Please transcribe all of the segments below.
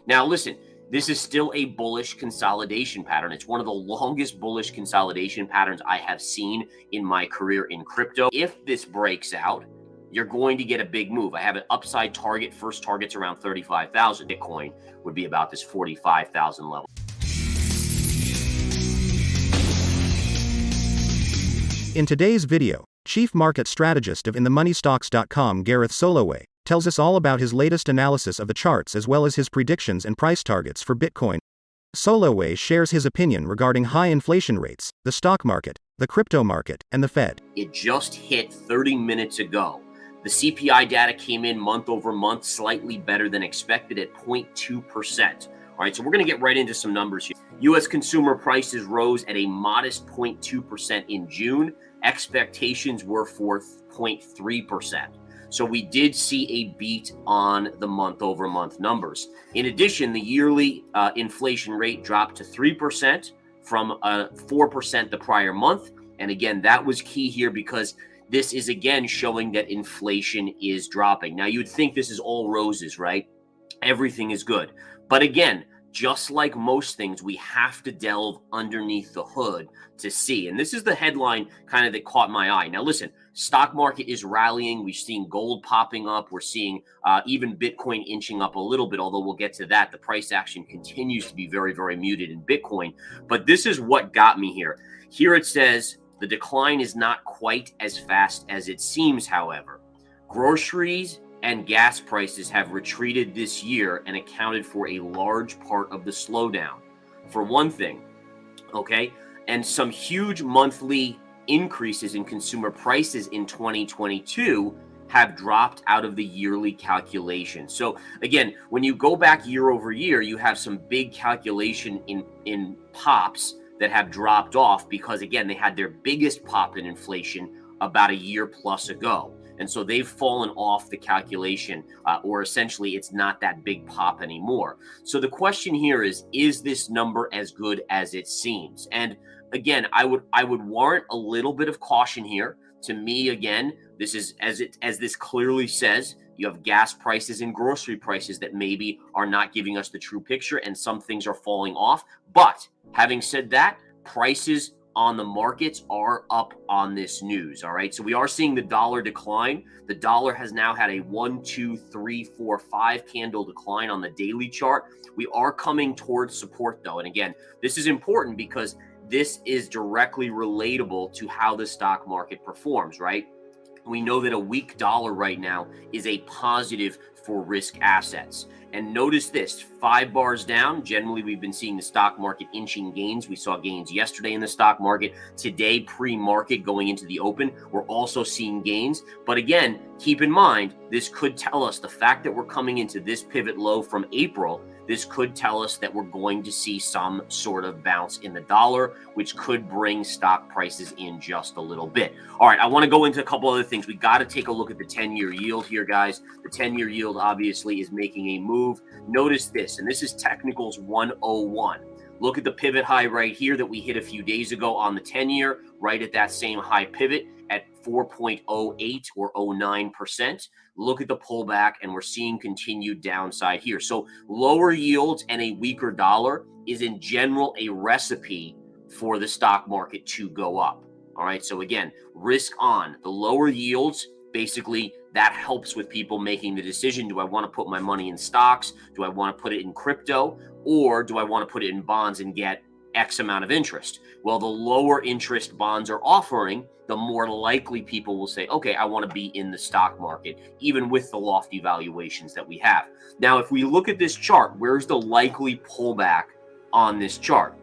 Now, listen, this is still a bullish consolidation pattern. It's one of the longest bullish consolidation patterns I have seen in my career in crypto. If this breaks out, you're going to get a big move. I have an upside target. First target's around 35,000. Bitcoin would be about this 45,000 level. In today's video, Chief Market Strategist of InTheMoneyStocks.com Gareth Soloway tells us all about his latest analysis of the charts as well as his predictions and price targets for Bitcoin. Soloway shares his opinion regarding high inflation rates, the stock market, the crypto market, and the Fed. It just hit 30 minutes ago. The CPI data came in month over month, slightly better than expected at 0.2%. All right, so we're going to get right into some numbers here. U.S. consumer prices rose at a modest 0.2% in June. Expectations were for 0.3%. So we did see a beat on the month-over-month numbers. In addition, the yearly inflation rate dropped to 3% from 4% the prior month. And again, that was key here because this is again showing that inflation is dropping. Now, you would think this is all roses, right? Everything is good. But again, just like most things, we have to delve underneath the hood to see. And this is the headline kind of that caught my eye. Now, listen, stock market is rallying. We've seen gold popping up. We're seeing even Bitcoin inching up a little bit, although we'll get to that. The price action continues to be very, very muted in Bitcoin. But this is what got me here. Here it says the decline is not quite as fast as it seems, however. Groceries and gas prices have retreated this year and accounted for a large part of the slowdown, for one thing, okay? And some huge monthly increases in consumer prices in 2022 have dropped out of the yearly calculation. So again, when you go back year over year, you have some big calculation in pops that have dropped off because, again, they had their biggest pop in inflation about a year plus ago. And so they've fallen off the calculation, or essentially it's not that big pop anymore. So the question here is this number as good as it seems? And again, I would warrant a little bit of caution here. To me, again, this is as this clearly says, you have gas prices and grocery prices that maybe are not giving us the true picture, and some things are falling off. But having said that, prices on the markets are up on this news. All right. So we are seeing the dollar decline. The dollar has now had a 1, 2, 3, 4, 5 candle decline on the daily chart. We are coming towards support though. And again, this is important because this is directly relatable to how the stock market performs, right? We know that a weak dollar right now is a positive for risk assets. And notice this, 5 bars down, generally we've been seeing the stock market inching gains. We saw gains yesterday in the stock market. Today, pre-market going into the open, we're also seeing gains. But again, keep in mind, this could tell us the fact that we're coming into this pivot low from April, this could tell us that we're going to see some sort of bounce in the dollar, which could bring stock prices in just a little bit. All right, I want to go into a couple other things. We got to take a look at the 10-year yield here, guys. The 10-year yield obviously is making a move. Notice this, and this is Technicals 101. Look at the pivot high right here that we hit a few days ago on the 10-year, right at that same high pivot at 4.08 or 09%. Look at the pullback, and we're seeing continued downside here. So lower yields and a weaker dollar is in general a recipe for the stock market to go up. All right. So again, risk on. The lower yields, basically that helps with people making the decision. Do I want to put my money in stocks? Do I want to put it in crypto? Or do I want to put it in bonds and get X amount of interest? Well, the lower interest bonds are offering, the more likely people will say, okay, I want to be in the stock market, even with the lofty valuations that we have. Now, if we look at this chart, where's the likely pullback on this chart?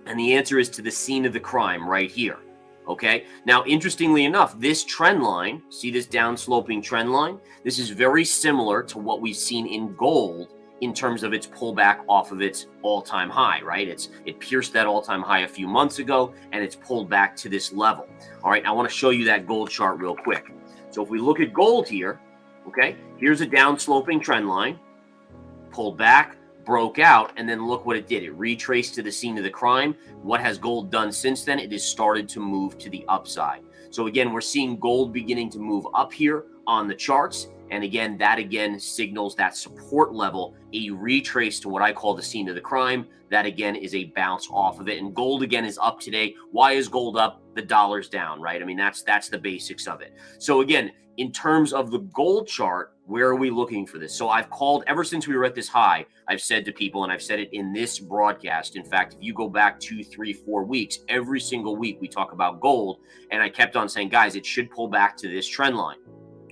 And the answer is to the scene of the crime right here. Okay. Now, interestingly enough, this trend line, see this downsloping trend line? This is very similar to what we've seen in gold in terms of its pullback off of its all-time high, right? It pierced that all-time high a few months ago, and it's pulled back to this level. All right, I want to show you that gold chart real quick. So if we look at gold here, okay, here's a downsloping trend line, pulled back, broke out, and then look what it did. It retraced to the scene of the crime. What has gold done since then? It has started to move to the upside. So again, we're seeing gold beginning to move up here on the charts. And again, that again signals that support level, a retrace to what I call the scene of the crime. That again is a bounce off of it. And gold again is up today. Why is gold up? The dollar's down, right? I mean, that's the basics of it. So again, in terms of the gold chart, where are we looking for this? So I've called, ever since we were at this high, I've said to people, and I've said it in this broadcast. In fact, if you go back 2, 3, 4 weeks, every single week we talk about gold. And I kept on saying, guys, it should pull back to this trend line.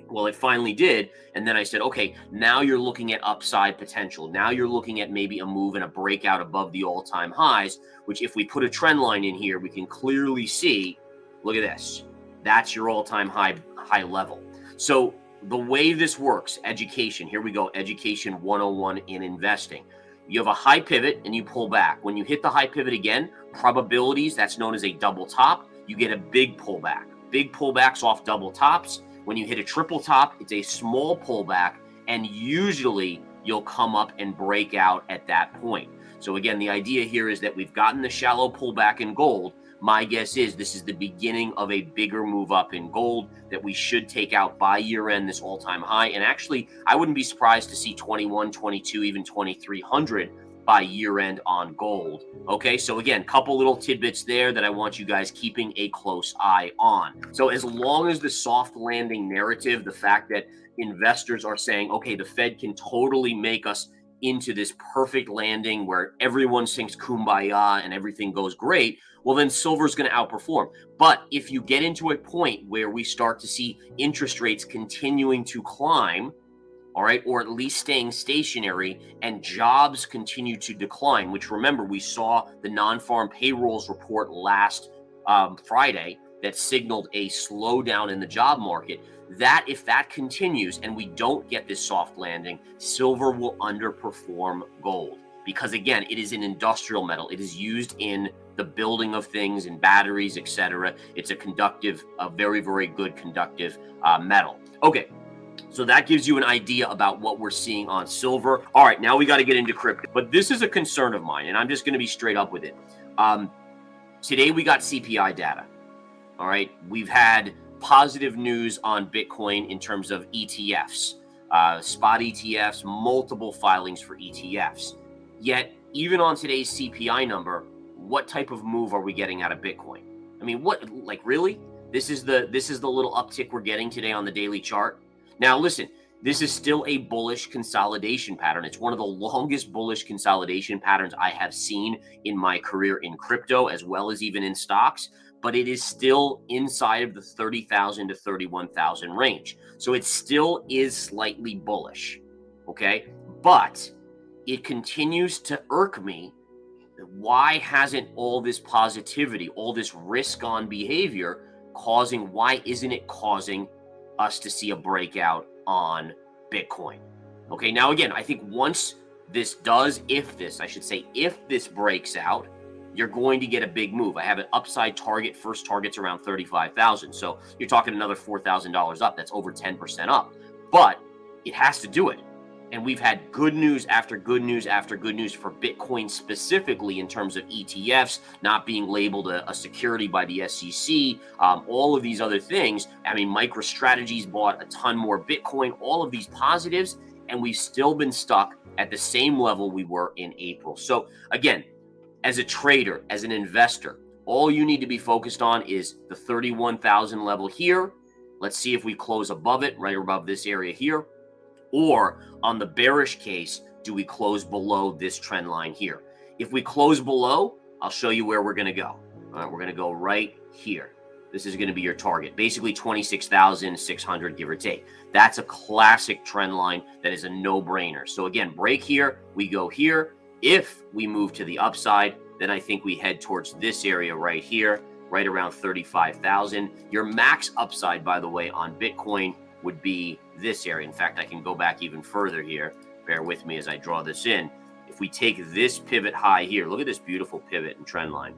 Well, it finally did. And then I said, okay, now you're looking at upside potential. Now you're looking at maybe a move and a breakout above the all-time highs, which if we put a trend line in here, we can clearly see, look at this. That's your all-time high level. So the way this works, education, here we go, education 101 in investing. You have a high pivot and you pull back. When you hit the high pivot again, probabilities, that's known as a double top, you get a big pullback. Big pullbacks off double tops. When you hit a triple top, it's a small pullback, and usually you'll come up and break out at that point. So again, the idea here is that we've gotten the shallow pullback in gold. My guess is this is the beginning of a bigger move up in gold that we should take out by year end, this all-time high. And actually, I wouldn't be surprised to see 21, 22, even 2,300 by year end on gold. Okay, so again, couple little tidbits there that I want you guys keeping a close eye on. So as long as the soft landing narrative, the fact that investors are saying, okay, the Fed can totally make us into this perfect landing where everyone sings kumbaya and everything goes great, well, then silver's going to outperform. But if you get into a point where we start to see interest rates continuing to climb, all right, or at least staying stationary, and jobs continue to decline, which remember, we saw the non-farm payrolls report last Friday that signaled a slowdown in the job market, that if that continues and we don't get this soft landing, silver will underperform gold. Because again, it is an industrial metal. It is used in the building of things, in batteries, etc. It's a very, very good conductive metal. Okay. So that gives you an idea about what we're seeing on silver. All right, now we got to get into crypto. But this is a concern of mine, and I'm just going to be straight up with it. Today we got CPI data. All right, we've had positive news on Bitcoin in terms of ETFs, spot ETFs, multiple filings for ETFs. Yet, even on today's CPI number, what type of move are we getting out of Bitcoin? I mean, what, like, really? This is the little uptick we're getting today on the daily chart. Now, listen, this is still a bullish consolidation pattern. It's one of the longest bullish consolidation patterns I have seen in my career in crypto, as well as even in stocks, but it is still inside of the 30,000 to 31,000 range. So it still is slightly bullish, okay? But it continues to irk me. Why hasn't all this positivity, all this risk-on behavior why isn't it causing us to see a breakout on Bitcoin? Okay, now again, I think once this if this breaks out, you're going to get a big move. I have an upside target. First target's around 35,000. So you're talking another $4,000 up. That's over 10% up. But it has to do it. And we've had good news after good news after good news for Bitcoin specifically in terms of ETFs not being labeled a security by the SEC, all of these other things. I mean, MicroStrategy's bought a ton more Bitcoin, all of these positives, and we've still been stuck at the same level we were in April. So again, as a trader, as an investor, all you need to be focused on is the 31,000 level here. Let's see if we close above it, right above this area here. Or on the bearish case, do we close below this trend line here? If we close below, I'll show you where we're going to go. All right, we're going to go right here. This is going to be your target, basically 26,600, give or take. That's a classic trend line that is a no-brainer. So again, break here, we go here. If we move to the upside, then I think we head towards this area right here, right around 35,000. Your max upside, by the way, on Bitcoin would be this area. In fact, I can go back even further here. Bear with me as I draw this in. If we take this pivot high here, look at this beautiful pivot and trend line.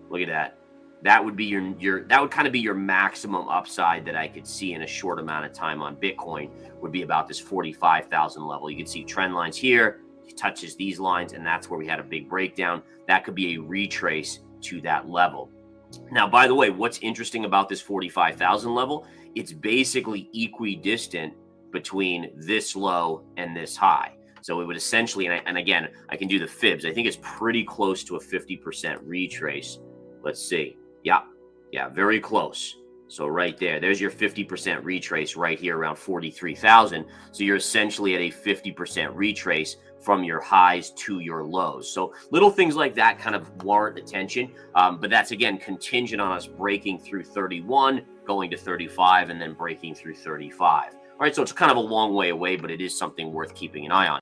Look at that. That would be that would kind of be your maximum upside that I could see in a short amount of time on Bitcoin, would be about this 45,000 level. You can see trend lines here, it touches these lines, and that's where we had a big breakdown. That could be a retrace to that level. Now, by the way, what's interesting about this 45,000 level, it's basically equidistant between this low and this high. So it would essentially, and again, I can do the fibs. I think it's pretty close to a 50% retrace. Let's see. Yeah, very close. So right there's your 50% retrace right here around 43,000. So you're essentially at a 50% retrace from your highs to your lows. So little things like that kind of warrant attention. But that's, again, contingent on us breaking through 31, going to 35, and then breaking through 35. All right, so it's kind of a long way away, but it is something worth keeping an eye on.